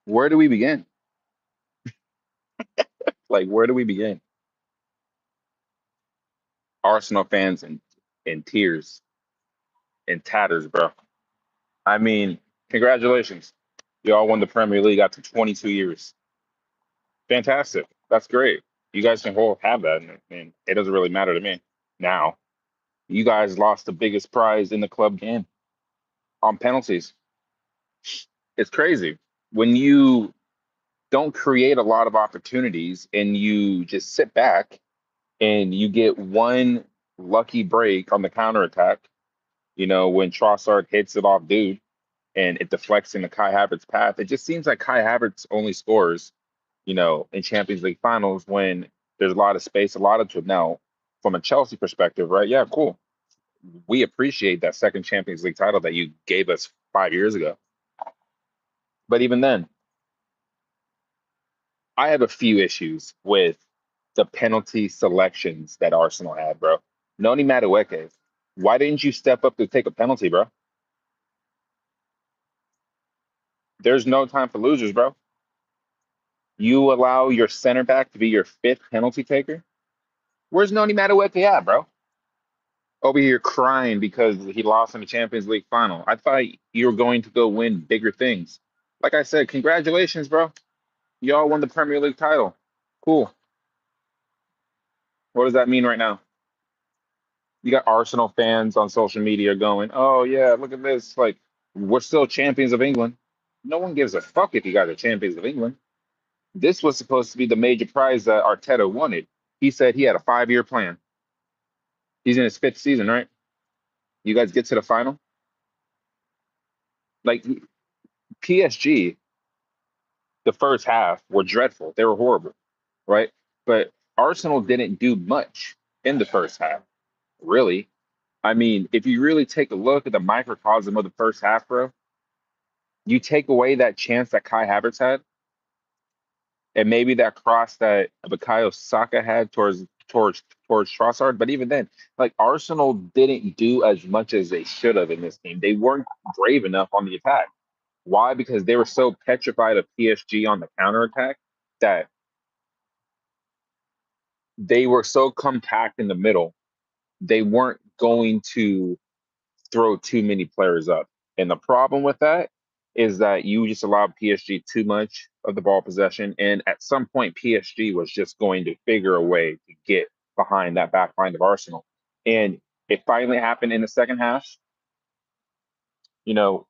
Where do we begin? Like, where do we begin? Arsenal fans in tears, in tatters, bro. I mean, congratulations. You all won the Premier League after 22 years. Fantastic. That's great. You guys can hold have that, and it doesn't really matter to me. Now, you guys lost the biggest prize in the club game on penalties. It's crazy. When you don't create a lot of opportunities and you just sit back and you get one lucky break on the counterattack, when Trossard hits it off dude and it deflects into Kai Havertz's path, it just seems like Kai Havertz only scores, in Champions League finals when there's a lot of space allotted to him. Now, from a Chelsea perspective, right? Yeah, cool. We appreciate that second Champions League title that you gave us 5 years ago. But even then, I have a few issues with the penalty selections that Arsenal had, bro. Noni Madueke, why didn't you step up to take a penalty, bro? There's no time for losers, bro. You allow your center back to be your fifth penalty taker? Where's Noni Madueke at, bro? Over here crying because he lost in the Champions League final. I thought you were going to go win bigger things. Like I said, congratulations, bro. Y'all won the Premier League title. Cool. What does that mean right now? You got Arsenal fans on social media going, "Oh yeah, look at this! Like we're still champions of England." No one gives a fuck if you guys are champions of England. This was supposed to be the major prize that Arteta wanted. He said he had a 5-year plan. He's in his fifth season, right? You guys get to the final. Like PSG, the first half were dreadful. They were horrible, right? But Arsenal didn't do much in the first half, really. I mean, if you really take a look at the microcosm of the first half, bro, you take away that chance that Kai Havertz had, and maybe that cross that Bukayo Saka had towards Trossard. But even then, like Arsenal didn't do as much as they should have in this game. They weren't brave enough on the attack. Why? Because they were so petrified of PSG on the counterattack that they were so compact in the middle. They weren't going to throw too many players up. And the problem with that is that you just allowed PSG too much of the ball possession. And at some point, PSG was just going to figure a way to get behind that back line of Arsenal. And it finally happened in the second half. You know,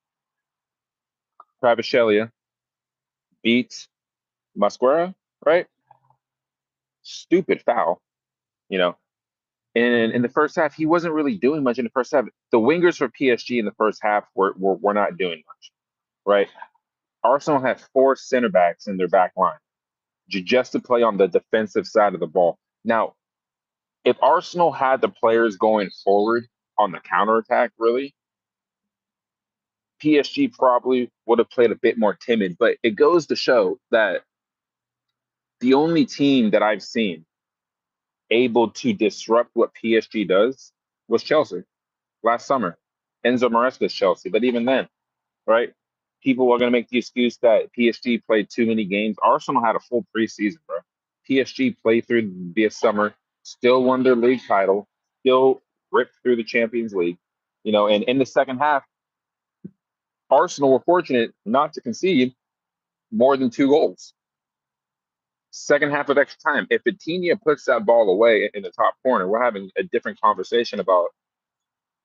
Kvaratskhelia beats Masquera, right? Stupid foul, you know. And in the first half, he wasn't really doing much in the first half. The wingers for PSG in the first half were not doing much, right? Arsenal had four center backs in their back line just to play on the defensive side of the ball. Now, if Arsenal had the players going forward on the counterattack, really, PSG probably would have played a bit more timid. But it goes to show that the only team that I've seen able to disrupt what PSG does was Chelsea last summer. Enzo Maresca's Chelsea. But even then, right? People are going to make the excuse that PSG played too many games. Arsenal had a full preseason, bro. PSG played through the summer, still won their league title, still ripped through the Champions League. And in the second half, Arsenal were fortunate not to concede more than 2 goals. Second half of extra time. If Vitinha puts that ball away in the top corner, we're having a different conversation about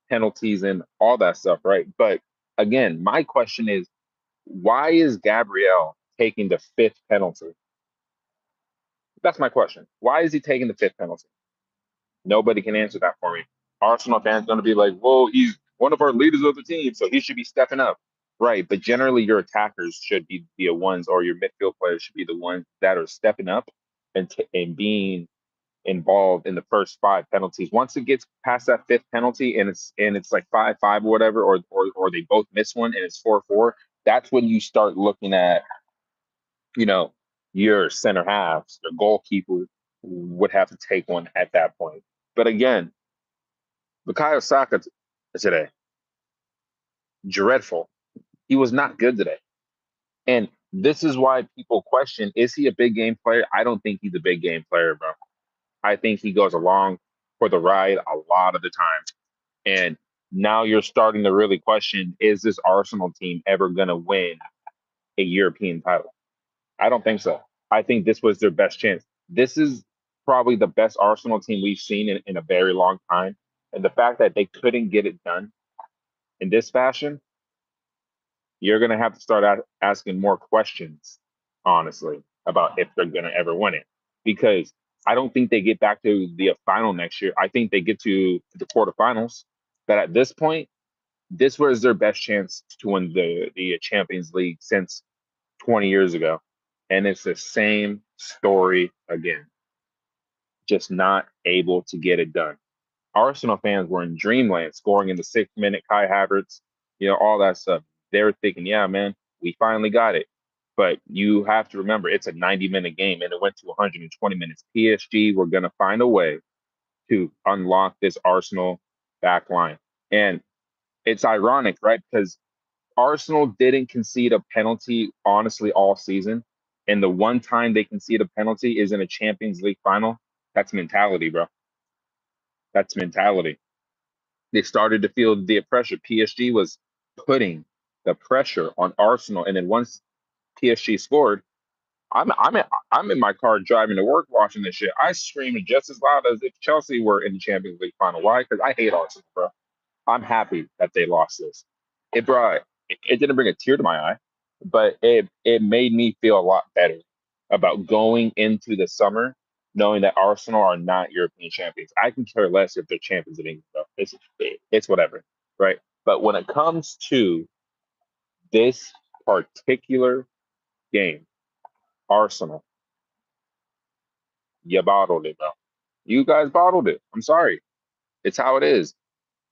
penalties and all that stuff, right? But again, my question is, why is Gabriel taking the fifth penalty? That's my question. Why is he taking the fifth penalty? Nobody can answer that for me. Arsenal fans going to be like, "Whoa, he's one of our leaders of the team, so he should be stepping up." Right, but generally your attackers should be the ones, or your midfield players should be the ones that are stepping up and being involved in the first five penalties. Once it gets past that fifth penalty and it's like 5-5 or whatever, or they both miss one and it's 4-4, that's when you start looking at, you know, your center halves, your goalkeeper would have to take one at that point. But again, Bukayo Saka today, dreadful. He was not good today. And This is why people question, is he a big game player? I don't think he's a big game player, bro. I think he goes along for the ride a lot of the time. And now you're starting to really question, is this Arsenal team ever going to win a European title? I don't think so. I think this was their best chance. This is probably the best Arsenal team we've seen in a very long time. And the fact that they couldn't get it done in this fashion, you're going to have to start asking more questions, honestly, about if they're going to ever win it. Because I don't think they get back to the final next year. I think they get to the quarterfinals. But at this point, this was their best chance to win the Champions League since 20 years ago. And it's the same story again, just not able to get it done. Arsenal fans were in dreamland, scoring in the 6 minute, Kai Havertz, all that stuff. They were thinking, yeah, man, we finally got it. But you have to remember, it's a 90-minute game, and it went to 120 minutes. PSG were going to find a way to unlock this Arsenal back line. And it's ironic, right? Because Arsenal didn't concede a penalty, honestly, all season. And the one time they concede a penalty is in a Champions League final. That's mentality, bro. That's mentality. They started to feel the pressure. PSG was putting the pressure on Arsenal. And then once PSG scored, I'm in my car driving to work watching this shit. I screamed just as loud as if Chelsea were in the Champions League final. Why? Because I hate Arsenal, bro. I'm happy that they lost this. It didn't bring a tear to my eye, but it made me feel a lot better about going into the summer knowing that Arsenal are not European champions. I can care less if they're champions in England, though. It's whatever, right? But when it comes to this particular game, Arsenal, you bottled it, bro. You guys bottled it. I'm sorry. It's how it is.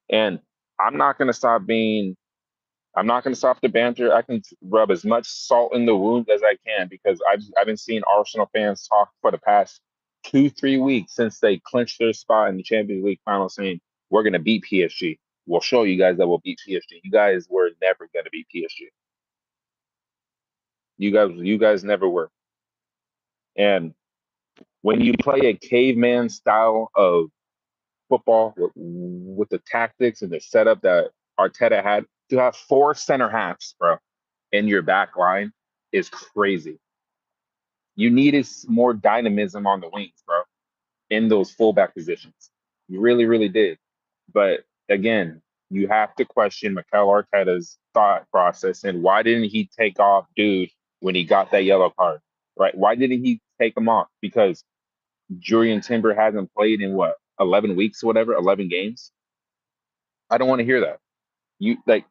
And I'm not gonna stop being I'm not going to stop the banter. I can rub as much salt in the wound as I can because I've been seeing Arsenal fans talk for the past 2 3 weeks since they clinched their spot in the Champions League final, saying we're going to beat PSG. We'll show you guys that we'll beat PSG. You guys were never going to beat PSG. You guys never were. And when you play a caveman style of football with the tactics and the setup that Arteta had, to have four center halves, bro, in your back line is crazy. You needed more dynamism on the wings, bro, in those fullback positions. You really, really did. But again, you have to question Mikel Arteta's thought process and why didn't he take off dude when he got that yellow card, right? Why didn't he take him off? Because Julian Timber hasn't played in what, 11 weeks or whatever, 11 games? I don't want to hear that. You like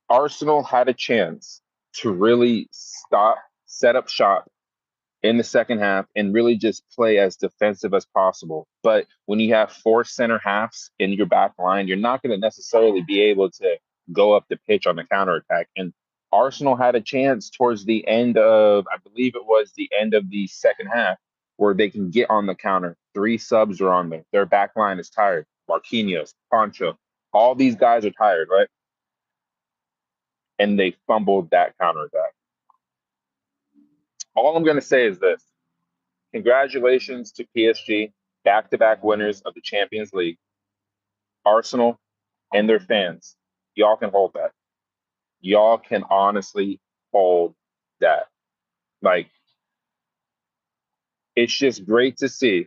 Arsenal had a chance to really set up shop in the second half and really just play as defensive as possible. But when you have four center halves in your back line, you're not going to necessarily be able to go up the pitch on the counterattack. And Arsenal had a chance towards the end of, I believe it was the end of the second half, where they can get on the counter. Three subs are on there. Their back line is tired. Marquinhos, Pancho, all these guys are tired, right? And they fumbled that counterattack. All I'm going to say is this. Congratulations to PSG, back to back winners of the Champions League, Arsenal, and their fans. Y'all can hold that. Y'all can honestly hold that. Like, it's just great to see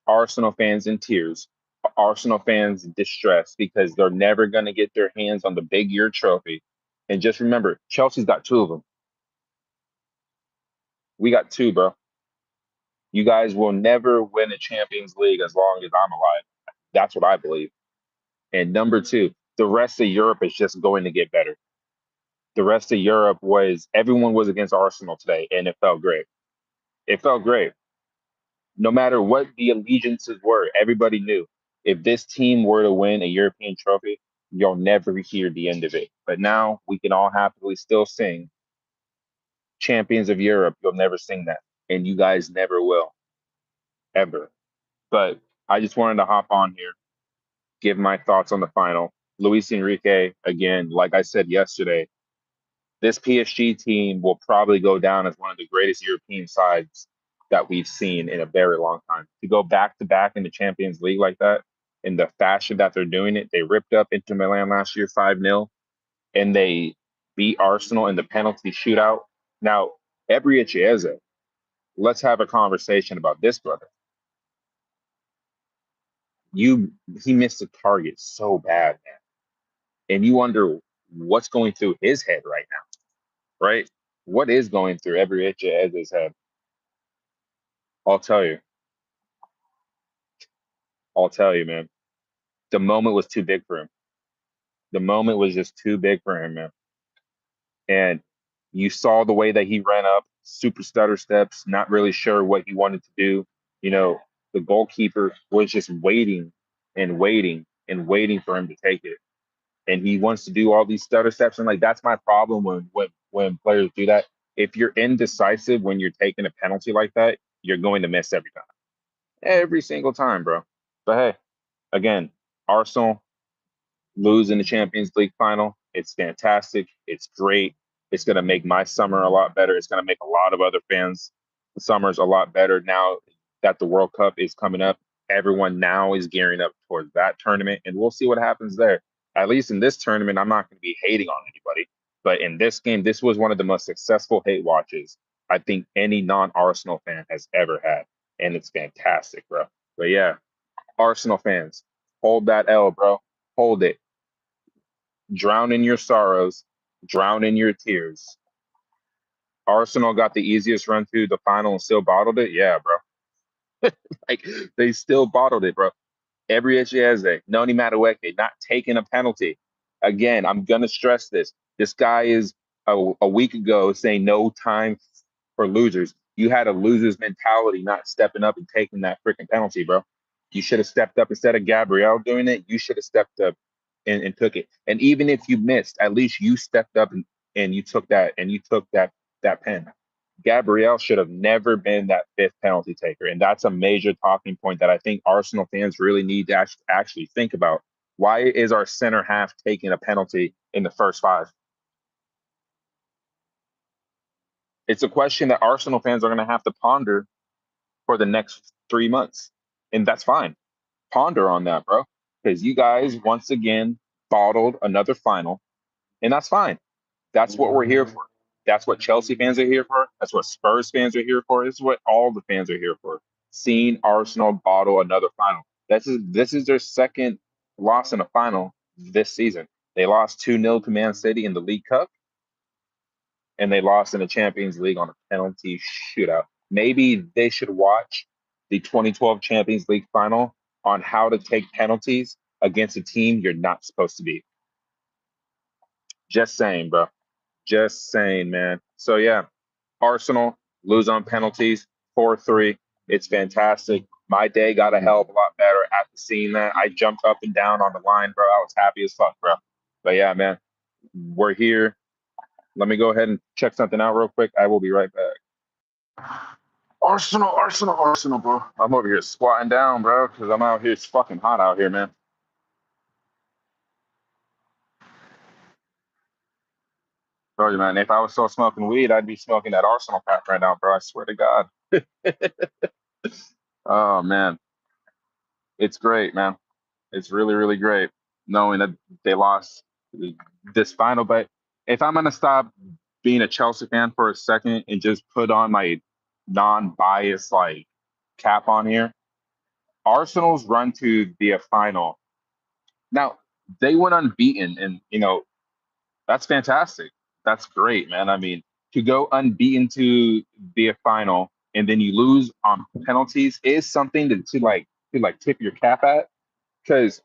Arsenal fans in tears, Arsenal fans distressed because they're never going to get their hands on the big year trophy. And just remember, Chelsea's got two of them. We got two, bro. You guys will never win a Champions League as long as I'm alive. That's what I believe. And number two, the rest of Europe is just going to get better. The rest of Europe was everyone was against Arsenal today, and it felt great. It felt great. No matter what the allegiances were, everybody knew if this team were to win a European trophy, you'll never hear the end of it. But now we can all happily still sing Champions of Europe. You'll never sing that. And you guys never will, ever. But I just wanted to hop on here, give my thoughts on the final. Luis Enrique, again, like I said yesterday, this PSG team will probably go down as one of the greatest European sides that we've seen in a very long time. To go back to back in the Champions League like that, in the fashion that they're doing it, they ripped up Inter Milan last year 5-0, and they beat Arsenal in the penalty shootout. Now, Ebery Echeze, let's have a conversation about this, brother. He missed a target so bad, man. And you wonder what's going through his head right now, right? What is going through Ebery Echeze's head? I'll tell you. I'll tell you, man. The moment was too big for him. The moment was just too big for him, man. And you saw the way that he ran up, super stutter steps, not really sure what he wanted to do. You know, the goalkeeper was just waiting and waiting and waiting for him to take it. And he wants to do all these stutter steps. And like that's my problem when players do that. If you're indecisive when you're taking a penalty like that, you're going to miss every time. Every single time, bro. But hey, again, Arsenal lose in the Champions League final. It's fantastic. It's great. It's going to make my summer a lot better. It's going to make a lot of other fans' summers a lot better now that the World Cup is coming up. Everyone now is gearing up towards that tournament, and we'll see what happens there. At least in this tournament, I'm not going to be hating on anybody. But in this game, this was one of the most successful hate watches I think any non-Arsenal fan has ever had. And it's fantastic, bro. But yeah, Arsenal fans, hold that L, bro. Hold it. Drown in your sorrows, drown in your tears. Arsenal got the easiest run through the final and still bottled it. Yeah, bro. Like they still bottled it, bro. Every Echeze, Noni Madueke, not taking a penalty. Again, I'm gonna stress this. This guy is a week ago saying no time for losers. You had a loser's mentality, not stepping up and taking that freaking penalty, bro. You should have stepped up instead of Gabriel doing it. You should have stepped up and took it. And even if you missed, at least you stepped up and you took that pen. Gabriel should have never been that fifth penalty taker. And that's a major talking point that I think Arsenal fans really need to actually think about. Why is our center half taking a penalty in the first five? It's a question that Arsenal fans are going to have to ponder for the next 3 months. And that's fine. Ponder on that, bro. Because you guys, once again, bottled another final. And that's fine. That's what we're here for. That's what Chelsea fans are here for. That's what Spurs fans are here for. This is what all the fans are here for. Seeing Arsenal bottle another final. This is their second loss in a final this season. They lost 2-0 to Man City in the League Cup, and they lost in the Champions League on a penalty shootout. Maybe they should watch the 2012 Champions League final on how to take penalties against a team you're not supposed to beat. Just saying, bro. Just saying, man. So yeah, Arsenal lose on penalties, 4-3. It's fantastic. My day got a hell of a lot better after seeing that. I jumped up and down on the line, bro. I was happy as fuck, bro. But yeah, man, we're here. Let me go ahead and check something out real quick. I will be right back. Arsenal, Arsenal, Arsenal, bro. I'm over here squatting down, bro, because I'm out here. It's fucking hot out here, man. Tell you, man, if I was still smoking weed, I'd be smoking that Arsenal pack right now, bro. I swear to God. Oh man, it's great, man. It's really, really great knowing that they lost this final. But if I'm gonna stop being a Chelsea fan for a second and just put on my non-biased like cap on here, Arsenal's run to the final. Now they went unbeaten, and that's fantastic. That's great, man. I mean, to go unbeaten to the final and then you lose on penalties is something to tip your cap at, because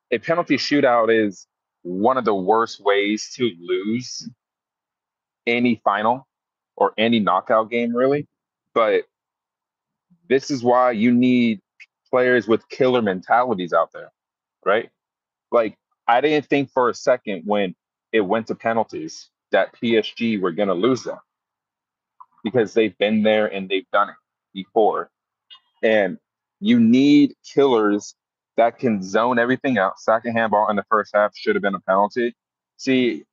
a penalty shootout is one of the worst ways to lose any final or any knockout game, really. But this is why you need players with killer mentalities out there, right? Like, I didn't think for a second when it went to penalties that PSG were going to lose them, because they've been there and they've done it before. And you need killers that can zone everything out. Second handball in the first half should have been a penalty. See,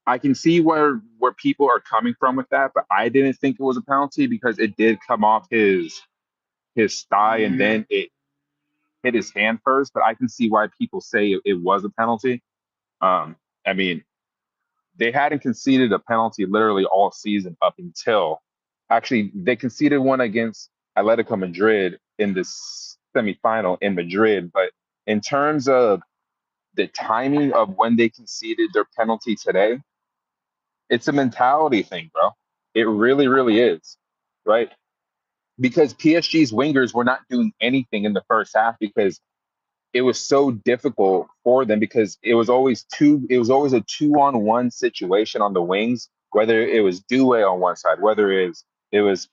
I can see where people are coming from with that, but I didn't think it was a penalty because it did come off his thigh and then it hit his hand first. But I can see why people say it was a penalty. Um, I mean, they hadn't conceded a penalty literally all season up until actually they conceded one against Atletico Madrid in this semifinal in Madrid. But in terms of the timing of when they conceded their penalty today, it's a mentality thing, bro. It really, really is, right? Because PSG's wingers were not doing anything in the first half because it was so difficult for them because it was always a 2-on-1 situation on the wings, whether it was Due on one side, whether it was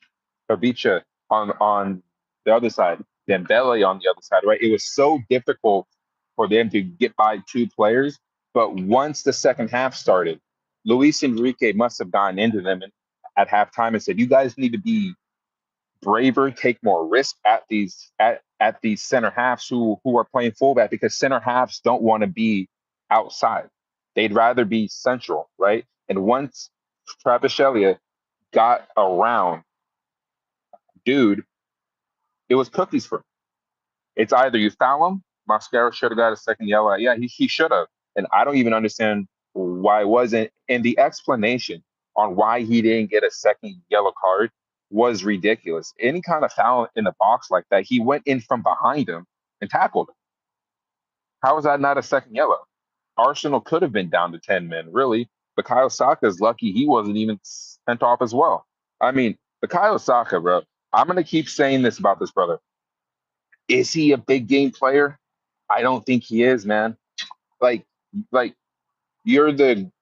Fabica on the other side, Dembele on the other side, right? It was so difficult for them to get by two players. But once the second half started, Luis Enrique must have gotten into them at halftime and said, "You guys need to be braver, take more risk at these center halves who are playing fullback because center halves don't want to be outside. They'd rather be central, right? And once Travis Elliott got around, dude, it was cookies for him. It's either you foul him, Mascara should have got a second yellow. Yeah, he should have. And I don't even understand why it wasn't. And the explanation on why he didn't get a second yellow card was ridiculous. Any kind of foul in the box like that, he went in from behind him and tackled him. How is that not a second yellow? Arsenal could have been down to 10 men, really. But Kyle Saka is lucky he wasn't even sent off as well. I mean, the Kyle Saka, bro, I'm going to keep saying this about this brother. Is he a big game player? I don't think he is, man. Like, like you're the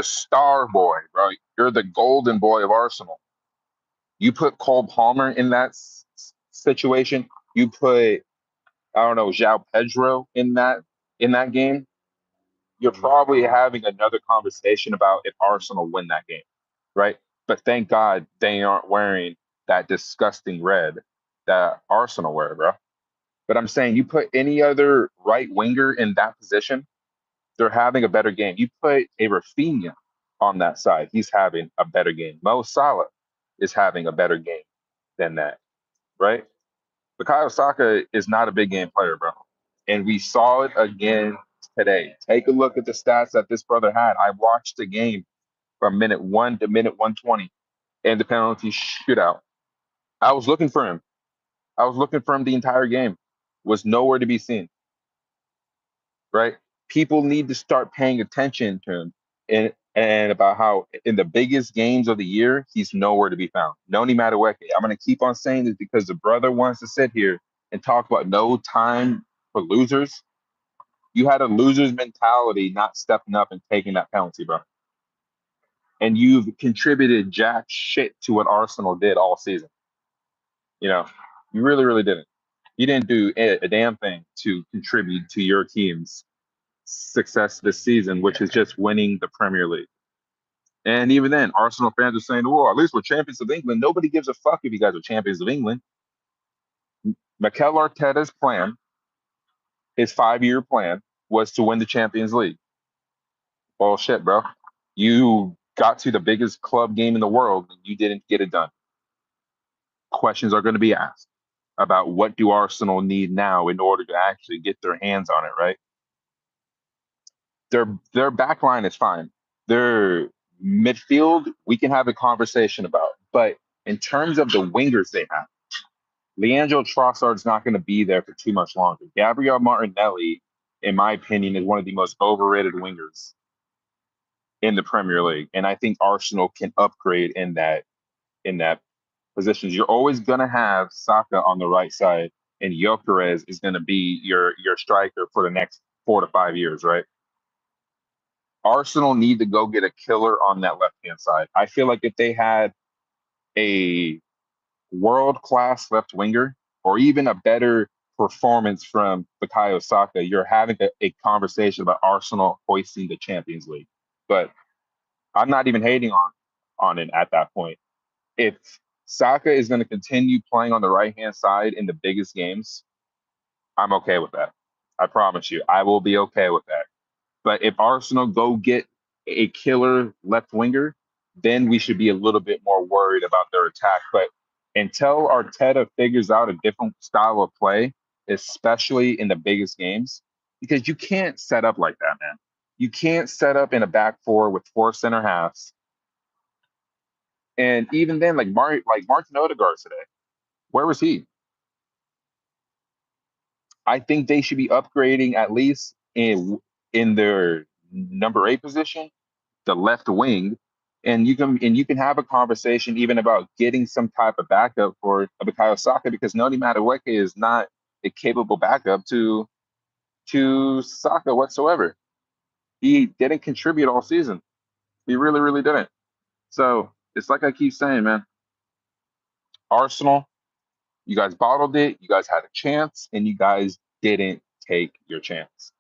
star boy, bro. You're the golden boy of Arsenal. You put Cole Palmer in that situation. You put I don't know João Pedro in that game. You're probably having another conversation about if Arsenal win that game, right? But thank God they aren't wearing that disgusting red that Arsenal wear, bro. But I'm saying you put any other right winger in that position, they're having a better game. You put a Rafinha on that side, he's having a better game. Mo Salah is having a better game than that, right? Bukayo Saka is not a big game player, bro. And we saw it again today. Take a look at the stats that this brother had. I watched the game from minute 1 to minute 120 and the penalty shootout. I was looking for him. I was looking for him the entire game. Was nowhere to be seen, right? People need to start paying attention to him and about how in the biggest games of the year, he's nowhere to be found. Noni Madueke. I'm going to keep on saying this because the brother wants to sit here and talk about no time for losers. You had a loser's mentality not stepping up and taking that penalty, bro. And you've contributed jack shit to what Arsenal did all season. You know, you really, really didn't. You didn't do a damn thing to contribute to your team's success this season, which is just winning the Premier League. And even then, Arsenal fans are saying, well, at least we're champions of England. Nobody gives a fuck if you guys are champions of England. Mikel Arteta's plan, his 5-year plan, was to win the Champions League. Bullshit, bro. You got to the biggest club game in the world and you didn't get it done. Questions are going to be asked about what do Arsenal need now in order to actually get their hands on it, right? Their back line is fine. Their midfield, we can have a conversation about. But in terms of the wingers they have, Leandro Trossard's not going to be there for too much longer. Gabriel Martinelli, in my opinion, is one of the most overrated wingers in the Premier League. And I think Arsenal can upgrade in that positions. You're always gonna have Saka on the right side, and Gyökeres is gonna be your striker for the next 4 to 5 years, right? Arsenal need to go get a killer on that left hand side. I feel like if they had a world class left winger, or even a better performance from Bukayo Saka, you're having a conversation about Arsenal hoisting the Champions League. But I'm not even hating on it at that point. If Saka is going to continue playing on the right hand side in the biggest games, I'm okay with that. I promise you, I will be okay with that. But if Arsenal go get a killer left winger, then we should be a little bit more worried about their attack. But until Arteta figures out a different style of play, especially in the biggest games, because you can't set up like that, man. You can't set up in a back four with four center halves. And even then, like Martin Odegaard today, where was he? I think they should be upgrading at least in their number 8 position, the left wing, and you can have a conversation even about getting some type of backup for Bukayo Saka because Noni Madueke is not a capable backup to Saka whatsoever. He didn't contribute all season. He really, really didn't. So it's like I keep saying, man. Arsenal, you guys bottled it. You guys had a chance, and you guys didn't take your chance.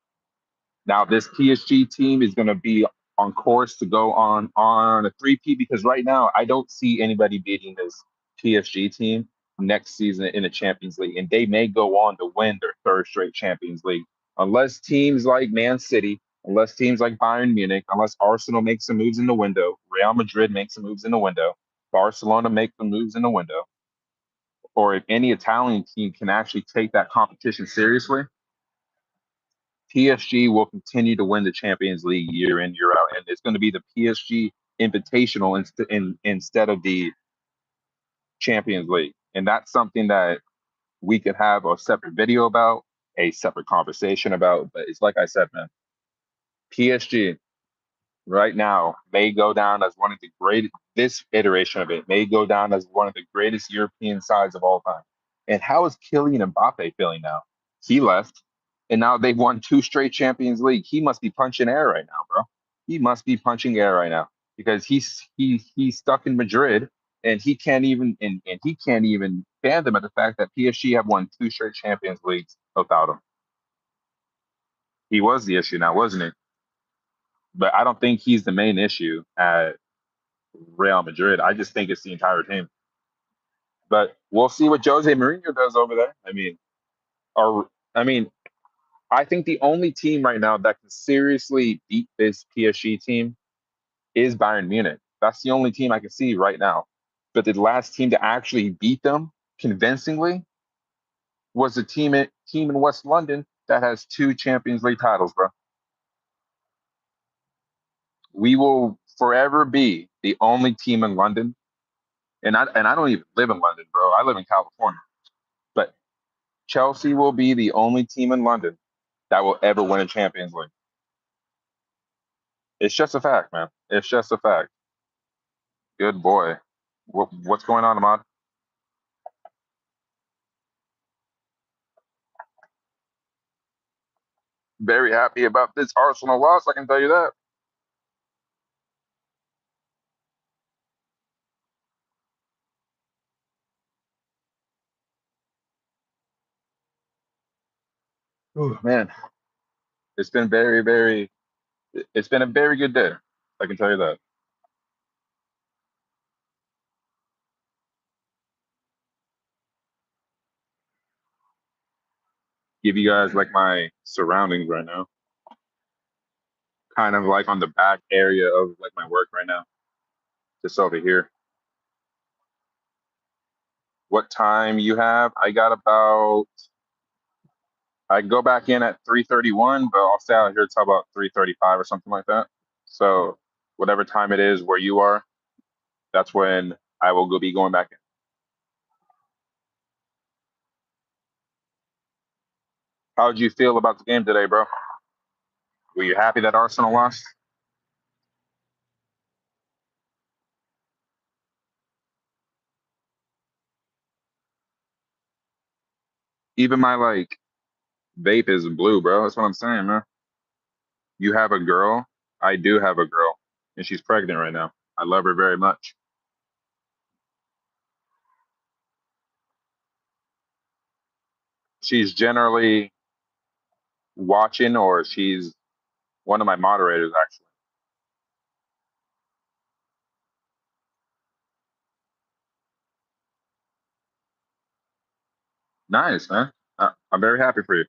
Now this PSG team is going to be on course to go on a three-peat because right now I don't see anybody beating this PSG team next season in the Champions League, and they may go on to win their third straight Champions League unless teams like Man City, unless teams like Bayern Munich, unless Arsenal makes some moves in the window, Real Madrid makes some moves in the window, Barcelona makes some moves in the window, or if any Italian team can actually take that competition seriously, PSG will continue to win the Champions League year in, year out. And it's going to be the PSG Invitational instead of the Champions League. And that's something that we could have a separate video about, a separate conversation about. But it's like I said, man, PSG right now may go down as one of the greatest, this iteration of it may go down as one of the greatest European sides of all time. And how is Kylian Mbappe feeling now? He left, and now they've won 2 straight Champions League. He must be punching air right now, bro. He must be punching air right now because he's stuck in Madrid and he can't even fathom at the fact that PSG have won 2 straight Champions Leagues without him. He was the issue now, wasn't it? But I don't think he's the main issue at Real Madrid. I just think it's the entire team. But we'll see what Jose Mourinho does over there. Or I mean, I think the only team right now that can seriously beat this PSG team is Bayern Munich. That's the only team I can see right now. But the last team to actually beat them convincingly was a team in West London that has 2 Champions League titles, bro. We will forever be the only team in London, and I don't even live in London, bro. I live in California. But Chelsea will be the only team in London that will ever win a Champions League. It's just a fact, man. It's just a fact. Good boy. What's going on, Ahmad? Very happy about this Arsenal loss. I can tell you that. Ooh, man, it's been very, very. It's been a very good day. I can tell you that. Give you guys like my surroundings right now. Kind of like on the back area of like my work right now, just over here. What time you have? I got about. I go back in at 3:31, but I'll stay out here till about 3:35 or something like that. So whatever time it is where you are, that's when I will go be going back in. How did you feel about the game today, bro? Were you happy that Arsenal lost? Even my like vape is blue, bro. That's what I'm saying, man. You have a girl. I do have a girl, and she's pregnant right now. I love her very much. She's generally watching, or she's one of my moderators, actually. Nice, man. I'm very happy for you.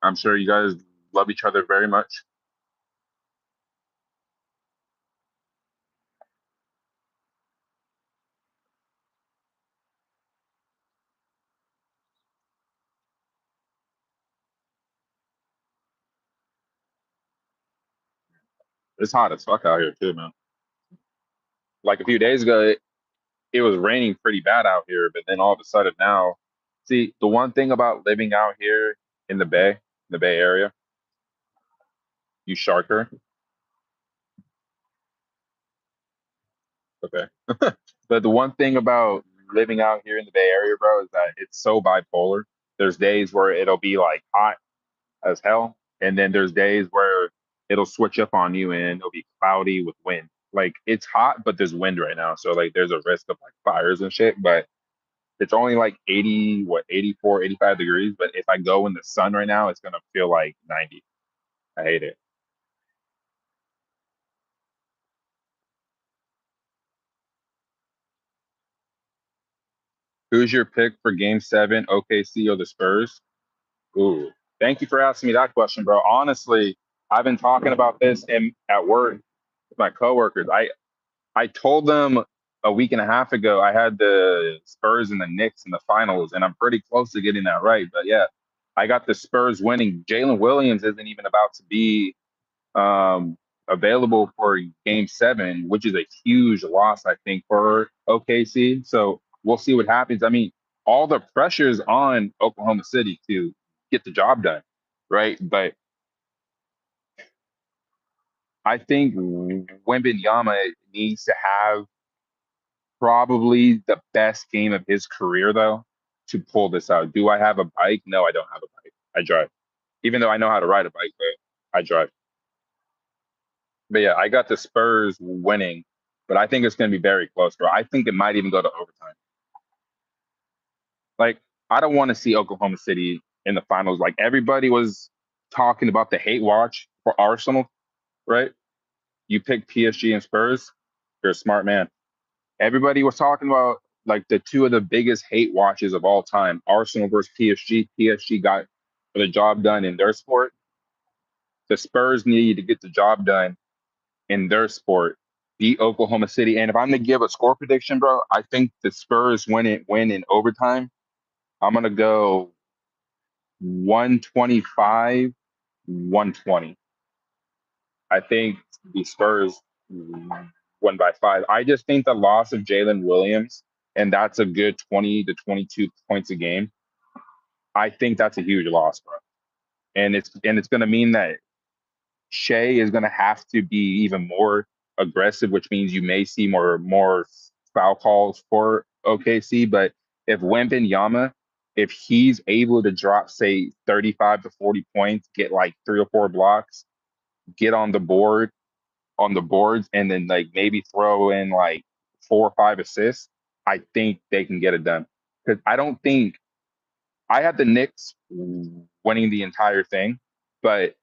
I'm sure you guys love each other very much. It's hot as fuck out here too, man. Like a few days ago, it was raining pretty bad out here, but then all of a sudden now, see, the one thing about living out here in the Bay Area, you sharker. Okay. But the one thing about living out here in the Bay Area, bro, is that it's so bipolar. There's days where it'll be like hot as hell, and then there's days where it'll switch up on you and it'll be cloudy with wind. Like it's hot, but there's wind right now, so like there's a risk of like fires and shit. But it's only like 80, what, 84, 85 degrees. But if I go in the sun right now, it's gonna feel like 90. I hate it. Who's your pick for Game Seven, OKC or the Spurs? Ooh, thank you for asking me that question, bro. Honestly, I've been talking about this at work with my coworkers. I told them a week and a half ago I had the Spurs and the Knicks in the finals, and I'm pretty close to getting that right. But yeah, I got the Spurs winning. Jalen Williams isn't even about to be um, available for Game Seven, which is a huge loss, I think, for OKC. So we'll see what happens. I mean, all the pressure's on Oklahoma City to get the job done, right? But I think Wembanyama needs to have probably the best game of his career, though, to pull this out. Do I have a bike? No, I don't have a bike. I drive, even though I know how to ride a bike, but I drive. But yeah, I got the Spurs winning, but I think it's going to be very close, bro. I think it might even go to overtime. Like, I don't want to see Oklahoma City in the finals. Like, everybody was talking about the hate watch for Arsenal, right? You pick PSG and Spurs, you're a smart man. Everybody was talking about like the two of the biggest hate watches of all time, Arsenal versus PSG. PSG got the job done in their sport. The Spurs need to get the job done in their sport, beat Oklahoma City. And if I'm to give a score prediction, bro, I think the Spurs win in overtime. I'm gonna go 125, 120. I think the Spurs won by five. I just think the loss of Jalen Williams, and that's a good 20 to 22 points a game. I think that's a huge loss, bro. And it's gonna mean that Shea is gonna have to be even more aggressive, which means you may see more foul calls for OKC. But if Wembanyama, if he's able to drop, say, 35 to 40 points, get like 3 or 4 blocks, get on the boards, and then like maybe throw in like 4 or 5 assists, I think they can get it done. Because I don't think I had the Knicks winning the entire thing, but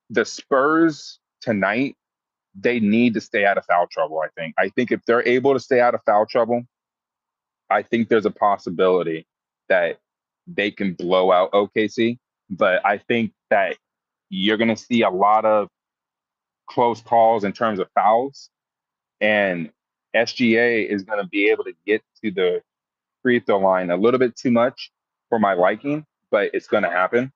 the Spurs tonight, they need to stay out of foul trouble, I think. I think if they're able to stay out of foul trouble, I think there's a possibility that they can blow out OKC. But I think that you're going to see a lot of close calls in terms of fouls, and SGA is going to be able to get to the free throw line a little bit too much for my liking, but it's going to happen.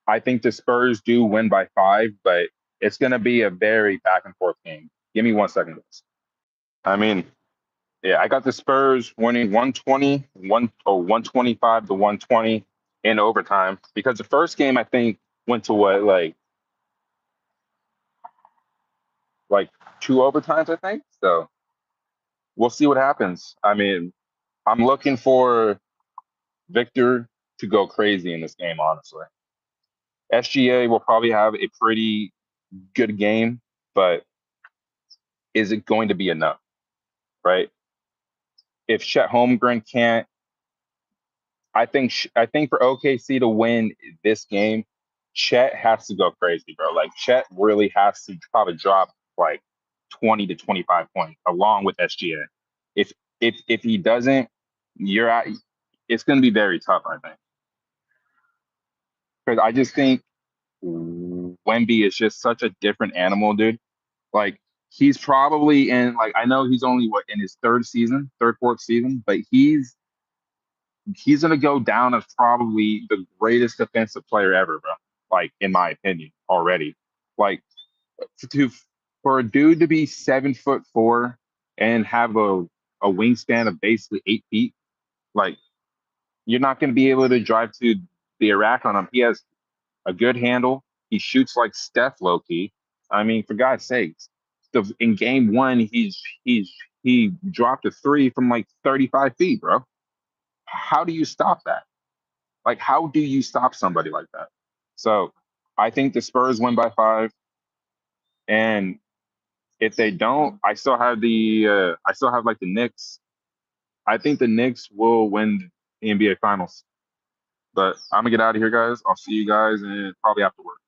I think the Spurs do win by five, but it's going to be a very back and forth game. Give me 1 second, guys. I mean, yeah, I got the Spurs winning 120, 125 to 120 in overtime because the first game I think went to what, like two overtimes, I think. So we'll see what happens. I mean, I'm looking for Victor to go crazy in this game, honestly. SGA will probably have a pretty good game, but is it going to be enough, right? If Chet Holmgren can't, I think for OKC to win this game, Chet has to go crazy, bro. Like Chet really has to probably drop like 20 to 25 points along with SGA. If if he doesn't, you're out. It's going to be very tough, I think, because I just think Wemby is just such a different animal, dude. Like he's probably in, like, I know he's only what in his fourth season, but he's gonna go down as probably the greatest defensive player ever, bro. like in my opinion already. Like to for a dude to be 7'4" and have a wingspan of basically 8 feet, like you're not going to be able to drive to the rack on him. He has a good handle. He shoots like Steph low key. I mean, for God's sakes, in game one, he dropped a three from like 35 feet, bro. How do you stop that? Like, how do you stop somebody like that? So I think the Spurs win by 5. And if they don't, I still have like the Knicks. I think the Knicks will win the NBA Finals. But I'm gonna get out of here, guys. I'll see you guys and probably after work.